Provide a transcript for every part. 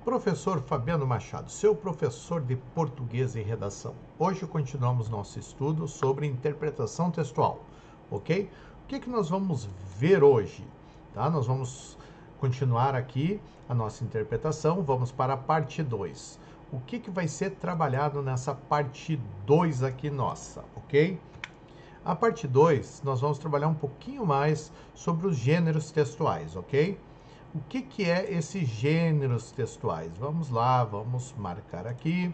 Professor Fabiano Machado, seu professor de português e redação. Hoje continuamos nosso estudo sobre interpretação textual, ok? O que nós vamos ver hoje? Tá? Nós vamos continuar aqui a nossa interpretação, vamos para a parte 2. O que vai ser trabalhado nessa parte 2 aqui nossa, ok? A parte 2, nós vamos trabalhar um pouquinho mais sobre os gêneros textuais, ok? O que é esses gêneros textuais? Vamos lá, vamos marcar aqui.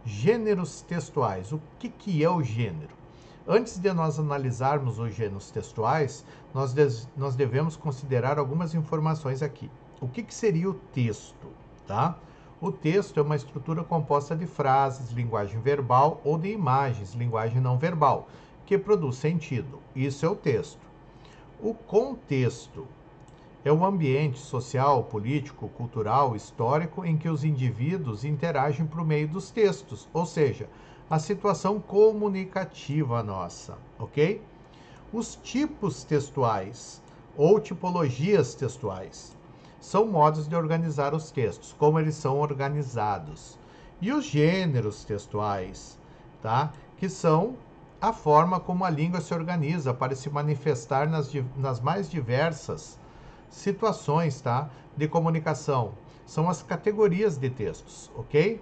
Gêneros textuais. O que é o gênero? Antes de nós analisarmos os gêneros textuais, nós devemos considerar algumas informações aqui. O que seria o texto? Tá? O texto é uma estrutura composta de frases, linguagem verbal ou de imagens, linguagem não verbal, que produz sentido. Isso é o texto. O contexto é o ambiente social, político, cultural, histórico em que os indivíduos interagem por meio dos textos, ou seja, a situação comunicativa nossa, ok? Os tipos textuais ou tipologias textuais são modos de organizar os textos, como eles são organizados. E os gêneros textuais, tá? Que são a forma como a língua se organiza para se manifestar nas mais diversas situações, tá, de comunicação. São as categorias de textos, ok?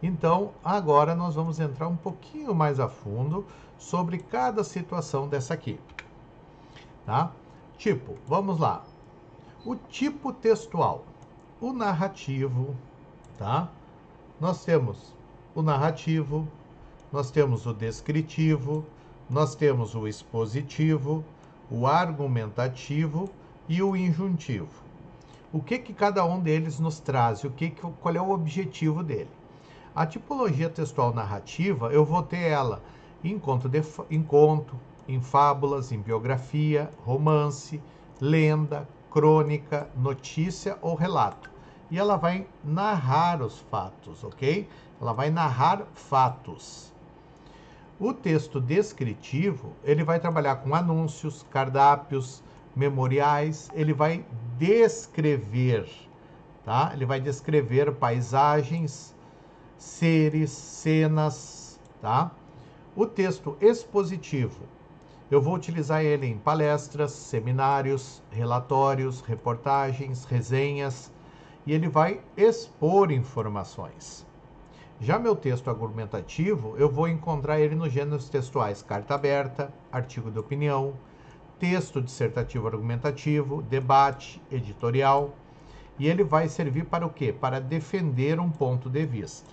Então, agora nós vamos entrar um pouquinho mais a fundo sobre cada situação dessa aqui, tá? Tipo, vamos lá. O tipo textual, o narrativo, tá? Nós temos o narrativo, nós temos o descritivo, nós temos o expositivo, o argumentativo e o injuntivo. O que cada um deles nos traz? Qual é o objetivo dele? A tipologia textual narrativa, eu vou ter ela em conto, em fábulas, em biografia, romance, lenda, crônica, notícia ou relato. E ela vai narrar os fatos, ok? Ela vai narrar fatos. O texto descritivo, ele vai trabalhar com anúncios, cardápios, memoriais, ele vai descrever, tá? Ele vai descrever paisagens, seres, cenas, tá? O texto expositivo, eu vou utilizar ele em palestras, seminários, relatórios, reportagens, resenhas, e ele vai expor informações. Já meu texto argumentativo, eu vou encontrar ele nos gêneros textuais carta aberta, artigo de opinião, texto dissertativo argumentativo, debate, editorial, e ele vai servir para o quê? Para defender um ponto de vista.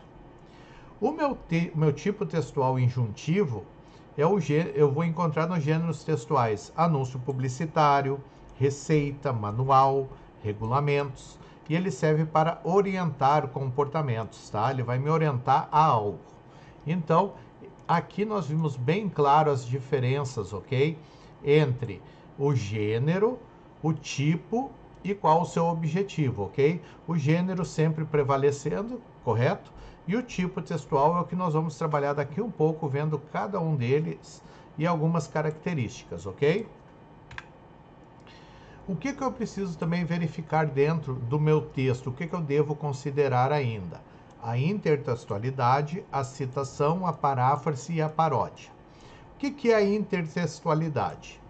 O meu tipo textual injuntivo, eu vou encontrar nos gêneros textuais anúncio publicitário, receita, manual, regulamentos, e ele serve para orientar comportamentos, tá? Ele vai me orientar a algo. Então, aqui nós vimos bem claro as diferenças, ok? Entre o gênero, o tipo e qual o seu objetivo, ok? O gênero sempre prevalecendo, correto? E o tipo textual é o que nós vamos trabalhar daqui um pouco, vendo cada um deles e algumas características, ok? O que eu preciso também verificar dentro do meu texto? O que eu devo considerar ainda? A intertextualidade, a citação, a paráfrase e a paródia. O que é a intertextualidade?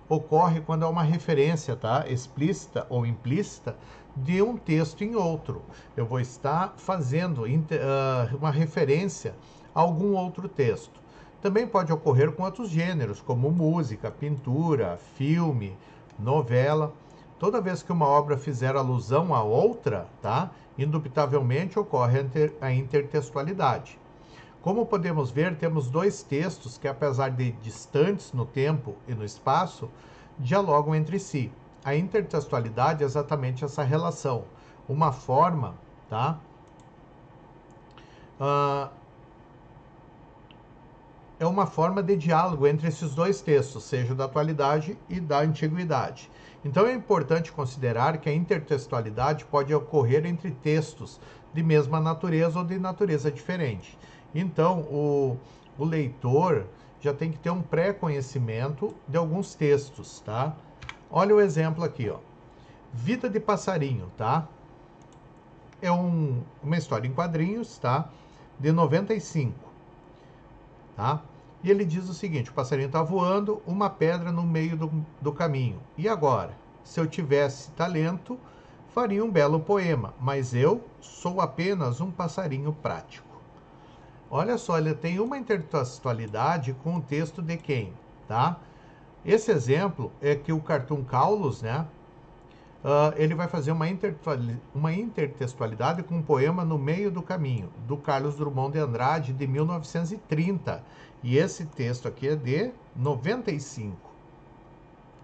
Ocorre quando há uma referência, tá? Explícita ou implícita de um texto em outro. Eu vou estar fazendo uma referência a algum outro texto. Também pode ocorrer com outros gêneros, como música, pintura, filme, novela. Toda vez que uma obra fizer alusão a outra, tá? Indubitavelmente ocorre a intertextualidade. Como podemos ver, temos dois textos que, apesar de distantes no tempo e no espaço, dialogam entre si. A intertextualidade é exatamente essa relação, uma forma, tá? É uma forma de diálogo entre esses dois textos, seja da atualidade e da antiguidade. Então é importante considerar que a intertextualidade pode ocorrer entre textos de mesma natureza ou de natureza diferente. Então, o leitor já tem que ter um pré-conhecimento de alguns textos, tá? Olha o exemplo aqui, ó. Vida de passarinho, tá? é uma história em quadrinhos, tá? De 95, tá? E ele diz o seguinte: o passarinho está voando, uma pedra no meio do caminho. E agora? Se eu tivesse talento, faria um belo poema, mas eu sou apenas um passarinho prático. Olha só, ele tem uma intertextualidade com o texto de quem, tá? Esse exemplo é que o Cartoon Kaulus, né? Ele vai fazer uma intertextualidade com um poema No Meio do Caminho, do Carlos Drummond de Andrade, de 1930. E esse texto aqui é de 95.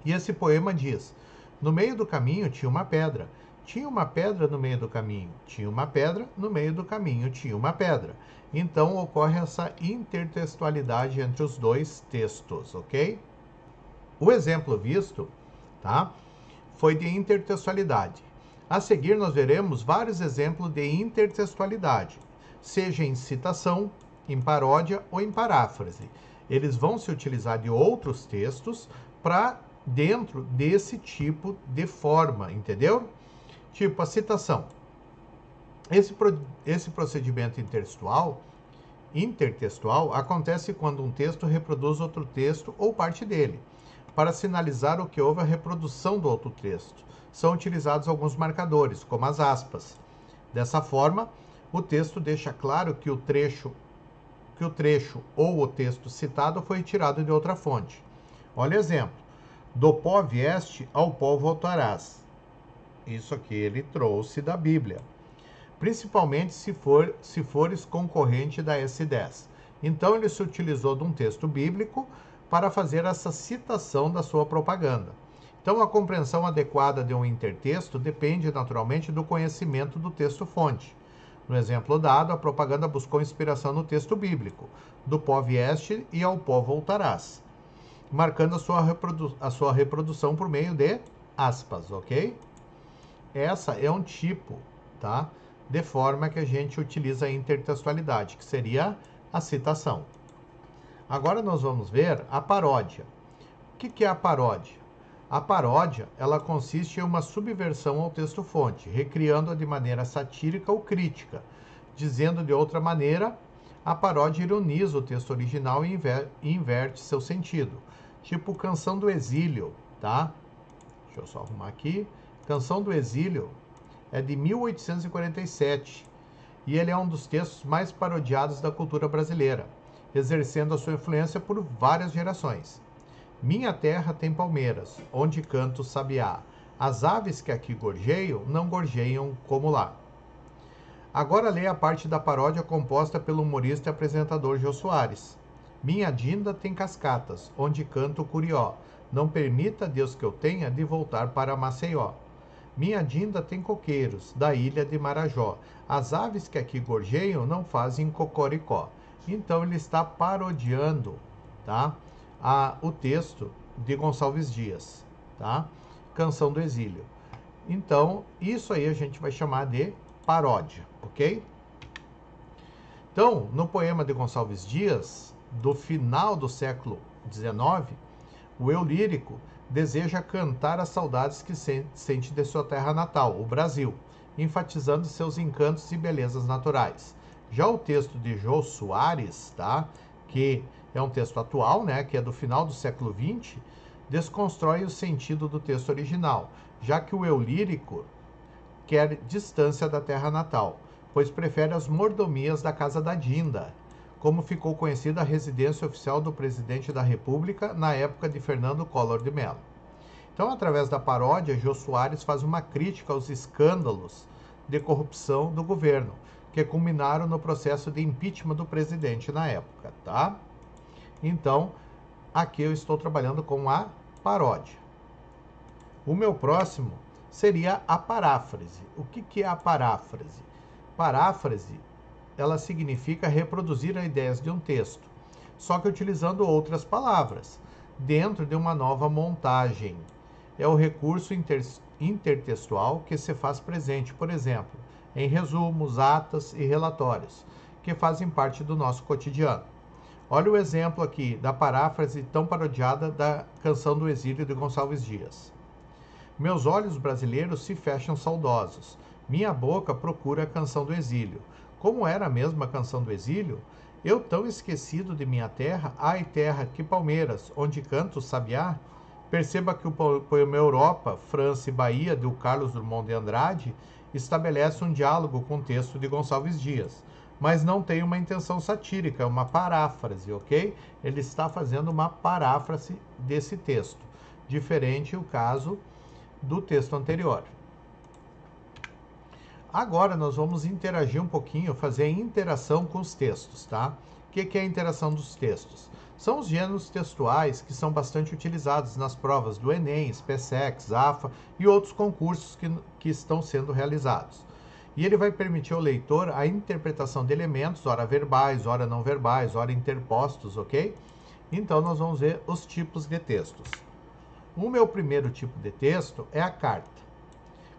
E esse poema diz: no meio do caminho tinha uma pedra. Tinha uma pedra no meio do caminho. Tinha uma pedra no meio do caminho. Tinha uma pedra. Então ocorre essa intertextualidade entre os dois textos, ok? O exemplo visto, tá, foi de intertextualidade. A seguir nós veremos vários exemplos de intertextualidade, seja em citação, em paródia ou em paráfrase. Eles vão se utilizar de outros textos para dentro desse tipo de forma, entendeu? Tipo a citação. Esse procedimento intertextual acontece quando um texto reproduz outro texto ou parte dele. Para sinalizar o que houve a reprodução do outro texto, são utilizados alguns marcadores, como as aspas. Dessa forma, o texto deixa claro que o trecho ou o texto citado foi retirado de outra fonte. Olha o exemplo. Do pó vieste, ao pó voltarás. Isso aqui ele trouxe da Bíblia. Principalmente se fores concorrente da S10. Então ele se utilizou de um texto bíblico para fazer essa citação da sua propaganda. Então a compreensão adequada de um intertexto depende naturalmente do conhecimento do texto-fonte. No exemplo dado, a propaganda buscou inspiração no texto bíblico, do pó vieste e ao pó voltarás, marcando a sua reprodução por meio de aspas, ok? Essa é um tipo, tá, de forma que a gente utiliza a intertextualidade, que seria a citação. Agora nós vamos ver a paródia. O que é a paródia? A paródia, ela consiste em uma subversão ao texto-fonte, recriando-a de maneira satírica ou crítica. Dizendo de outra maneira, a paródia ironiza o texto original e inverte seu sentido. Tipo Canção do Exílio, tá? Deixa eu só arrumar aqui. Canção do Exílio é de 1847 e ele é um dos textos mais parodiados da cultura brasileira, exercendo a sua influência por várias gerações. Minha terra tem palmeiras, onde canta o sabiá. As aves que aqui gorjeiam, não gorjeiam como lá. Agora leia a parte da paródia composta pelo humorista e apresentador Jô Soares. Minha dinda tem cascatas, onde canta o curió. Não permita Deus que eu tenha de voltar para Maceió. Minha dinda tem coqueiros, da ilha de Marajó. As aves que aqui gorjeiam não fazem cocoricó. Então ele está parodiando, tá, o texto de Gonçalves Dias, tá? Canção do Exílio. Então, isso aí a gente vai chamar de paródia, ok? Então, no poema de Gonçalves Dias, do final do século XIX, o eu lírico deseja cantar as saudades que sente de sua terra natal, o Brasil, enfatizando seus encantos e belezas naturais. Já o texto de Jô Soares, tá, que é um texto atual, né, que é do final do século XX, desconstrói o sentido do texto original, já que o eu lírico quer distância da terra natal, pois prefere as mordomias da casa da Dinda, como ficou conhecida a residência oficial do presidente da República na época de Fernando Collor de Mello. Então, através da paródia, Jô Soares faz uma crítica aos escândalos de corrupção do governo, que culminaram no processo de impeachment do presidente na época, tá? Então, aqui eu estou trabalhando com a paródia. O meu próximo seria a paráfrase. O que é a paráfrase? Paráfrase, ela significa reproduzir as ideias de um texto, só que utilizando outras palavras, dentro de uma nova montagem. É o recurso intertextual que se faz presente, por exemplo, em resumos, atas e relatórios, que fazem parte do nosso cotidiano. Olha o exemplo aqui da paráfrase tão parodiada da Canção do Exílio de Gonçalves Dias. Meus olhos brasileiros se fecham saudosos. Minha boca procura a canção do exílio. Como era a mesma canção do exílio? Eu tão esquecido de minha terra, ai terra, que palmeiras, onde canto o sabiá? Perceba que o poema Europa, França e Bahia, do Carlos Drummond de Andrade, estabelece um diálogo com o texto de Gonçalves Dias, mas não tem uma intenção satírica, é uma paráfrase, ok? Ele está fazendo uma paráfrase desse texto, diferente o caso do texto anterior. Agora nós vamos interagir um pouquinho, fazer a interação com os textos, tá? O que é a interação dos textos? São os gêneros textuais que são bastante utilizados nas provas do Enem, SPSEC, AFA e outros concursos que estão sendo realizados. E ele vai permitir ao leitor a interpretação de elementos, ora verbais, ora não verbais, ora interpostos, ok? Então nós vamos ver os tipos de textos. O meu primeiro tipo de texto é a carta.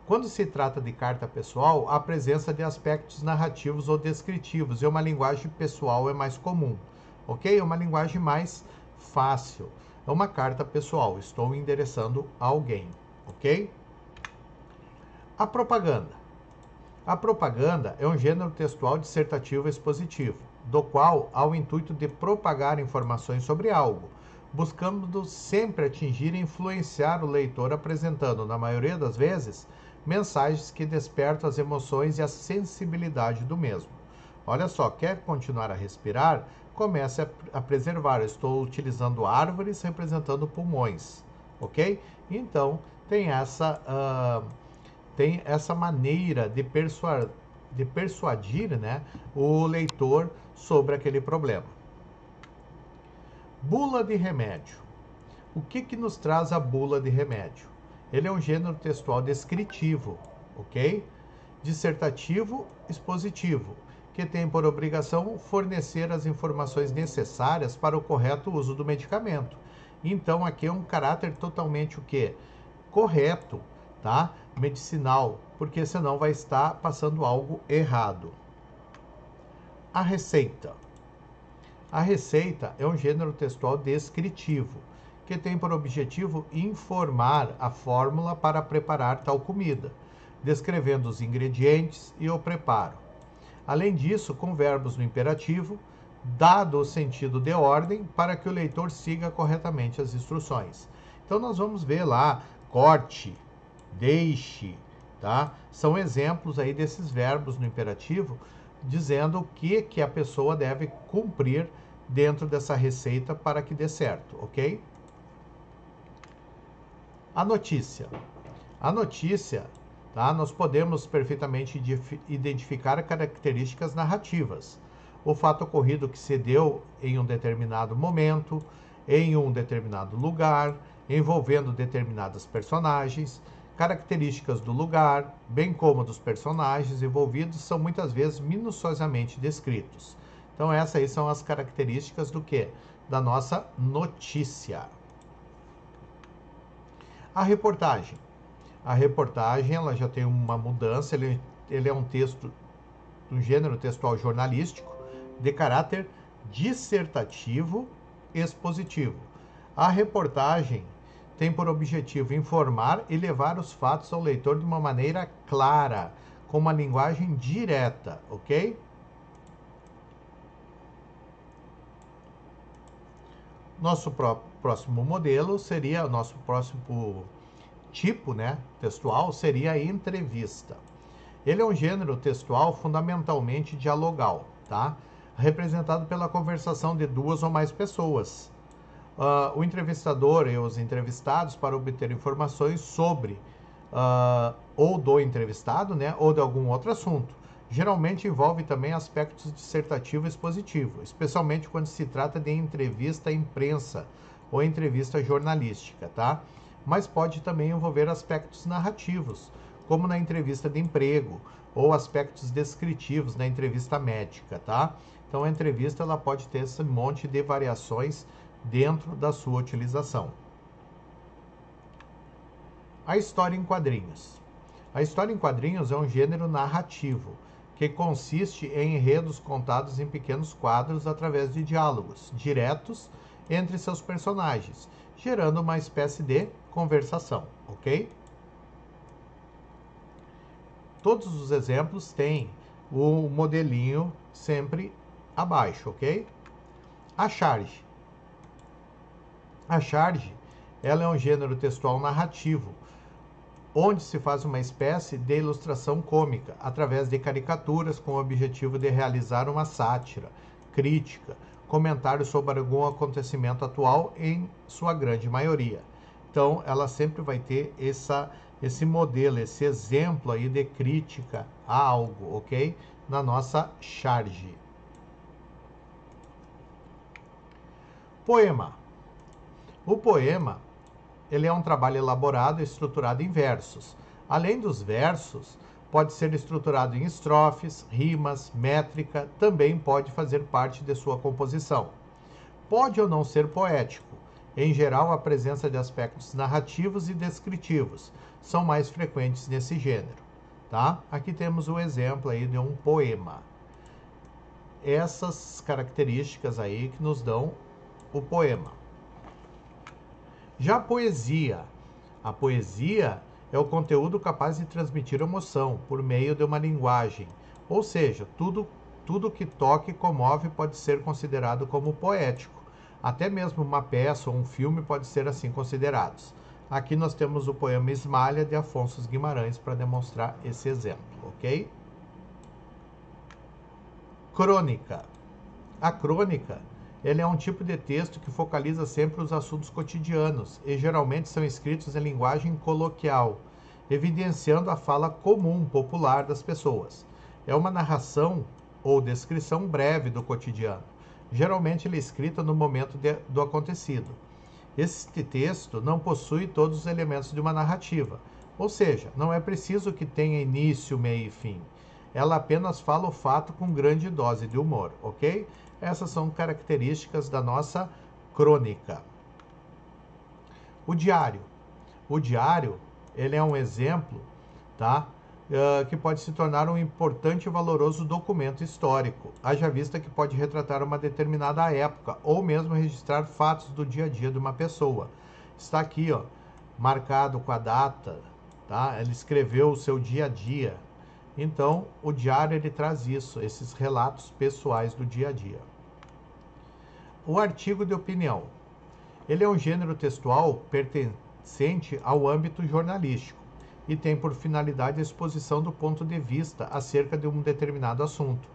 Quando se trata de carta pessoal, a presença de aspectos narrativos ou descritivos e uma linguagem pessoal é mais comum, ok? É uma linguagem mais fácil. É uma carta pessoal, estou endereçando a alguém, ok? A propaganda. A propaganda é um gênero textual dissertativo expositivo, do qual há o intuito de propagar informações sobre algo, buscando sempre atingir e influenciar o leitor, apresentando, na maioria das vezes, mensagens que despertam as emoções e a sensibilidade do mesmo. Olha só, quer continuar a respirar? Comece a preservar. Eu estou utilizando árvores representando pulmões, ok? Então, tem essa maneira de persuadir, né, o leitor sobre aquele problema. Bula de remédio. O que nos traz a bula de remédio? Ele é um gênero textual descritivo, ok? Dissertativo, expositivo, que tem por obrigação fornecer as informações necessárias para o correto uso do medicamento. Então, aqui é um caráter totalmente o quê? Correto, tá? Medicinal, porque senão vai estar passando algo errado. A receita. A receita é um gênero textual descritivo, que tem por objetivo informar a fórmula para preparar tal comida, descrevendo os ingredientes e o preparo. Além disso, com verbos no imperativo, dado o sentido de ordem para que o leitor siga corretamente as instruções. Então nós vamos ver lá, corte, deixe, tá? São exemplos aí desses verbos no imperativo, dizendo o que a pessoa deve cumprir dentro dessa receita para que dê certo, ok? A notícia. A notícia, tá? Nós podemos perfeitamente identificar características narrativas. O fato ocorrido que se deu em um determinado momento, em um determinado lugar, envolvendo determinadas personagens, características do lugar, bem como dos personagens envolvidos, são muitas vezes minuciosamente descritos. Então essas aí são as características do quê? Da nossa notícia. A reportagem. A reportagem ela já tem uma mudança, ele é um texto, um gênero textual jornalístico de caráter dissertativo expositivo. A reportagem tem por objetivo informar e levar os fatos ao leitor de uma maneira clara, com uma linguagem direta, ok? Nosso próximo modelo seria, o nosso próximo tipo, né, textual seria a entrevista. Ele é um gênero textual fundamentalmente dialogal, tá? Representado pela conversação de duas ou mais pessoas. O entrevistador e os entrevistados para obter informações sobre ou do entrevistado, né, ou de algum outro assunto. Geralmente envolve também aspectos dissertativo e expositivo, especialmente quando se trata de entrevista à imprensa ou entrevista jornalística, tá? Mas pode também envolver aspectos narrativos, como na entrevista de emprego, ou aspectos descritivos na entrevista médica, tá? Então a entrevista ela pode ter esse monte de variações dentro da sua utilização. A história em quadrinhos. A história em quadrinhos é um gênero narrativo, que consiste em enredos contados em pequenos quadros através de diálogos diretos entre seus personagens, gerando uma espécie de conversação, ok? Todos os exemplos têm o modelinho sempre abaixo, ok? A charge. A charge, ela é um gênero textual narrativo, onde se faz uma espécie de ilustração cômica, através de caricaturas com o objetivo de realizar uma sátira, crítica, comentário sobre algum acontecimento atual, em sua grande maioria. Então, ela sempre vai ter esse modelo, esse exemplo aí de crítica a algo, ok? Na nossa charge. Poema. O poema, ele é um trabalho elaborado e estruturado em versos. Além dos versos, pode ser estruturado em estrofes, rimas, métrica, também pode fazer parte de sua composição. Pode ou não ser poético. Em geral, a presença de aspectos narrativos e descritivos são mais frequentes nesse gênero, tá? Aqui temos o exemplo aí de um poema. Essas características aí que nos dão o poema. Já a poesia é o conteúdo capaz de transmitir emoção por meio de uma linguagem, ou seja, tudo que toca e comove pode ser considerado como poético. Até mesmo uma peça ou um filme pode ser assim considerados. Aqui nós temos o poema Ismalha, de Afonso Guimarães, para demonstrar esse exemplo, ok? Crônica. A crônica, ele é um tipo de texto que focaliza sempre os assuntos cotidianos e geralmente são escritos em linguagem coloquial, evidenciando a fala comum, popular das pessoas. É uma narração ou descrição breve do cotidiano. Geralmente ele é escrita no momento do acontecido. Este texto não possui todos os elementos de uma narrativa, ou seja, não é preciso que tenha início, meio e fim. Ela apenas fala o fato com grande dose de humor, ok? Essas são características da nossa crônica. O diário. O diário, ele é um exemplo, tá? Que pode se tornar um importante e valoroso documento histórico, haja vista que pode retratar uma determinada época ou mesmo registrar fatos do dia a dia de uma pessoa. Está aqui, ó, marcado com a data, tá? Ele escreveu o seu dia a dia. Então, o diário, ele traz isso, esses relatos pessoais do dia a dia. O artigo de opinião. Ele é um gênero textual pertencente ao âmbito jornalístico e tem por finalidade a exposição do ponto de vista acerca de um determinado assunto.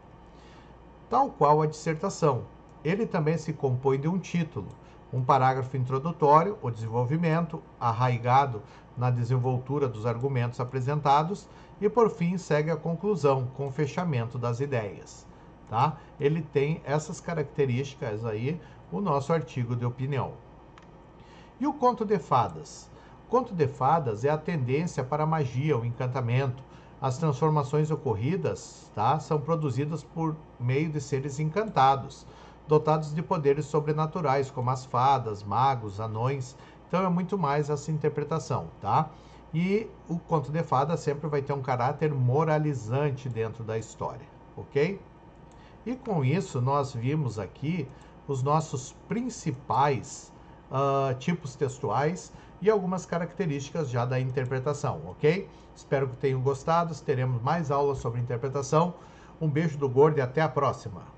Tal qual a dissertação, ele também se compõe de um título, um parágrafo introdutório, o desenvolvimento, arraigado na desenvoltura dos argumentos apresentados, e por fim segue a conclusão, com o fechamento das ideias. Tá? Ele tem essas características aí, o nosso artigo de opinião. E o conto de fadas? O conto de fadas é a tendência para a magia, o encantamento. As transformações ocorridas, tá, são produzidas por meio de seres encantados, dotados de poderes sobrenaturais, como as fadas, magos, anões. Então é muito mais essa interpretação, tá? E o conto de fadas sempre vai ter um caráter moralizante dentro da história, ok? E com isso, nós vimos aqui os nossos principais tipos textuais e algumas características já da interpretação, ok? Espero que tenham gostado, teremos mais aulas sobre interpretação. Um beijo do gordo e até a próxima!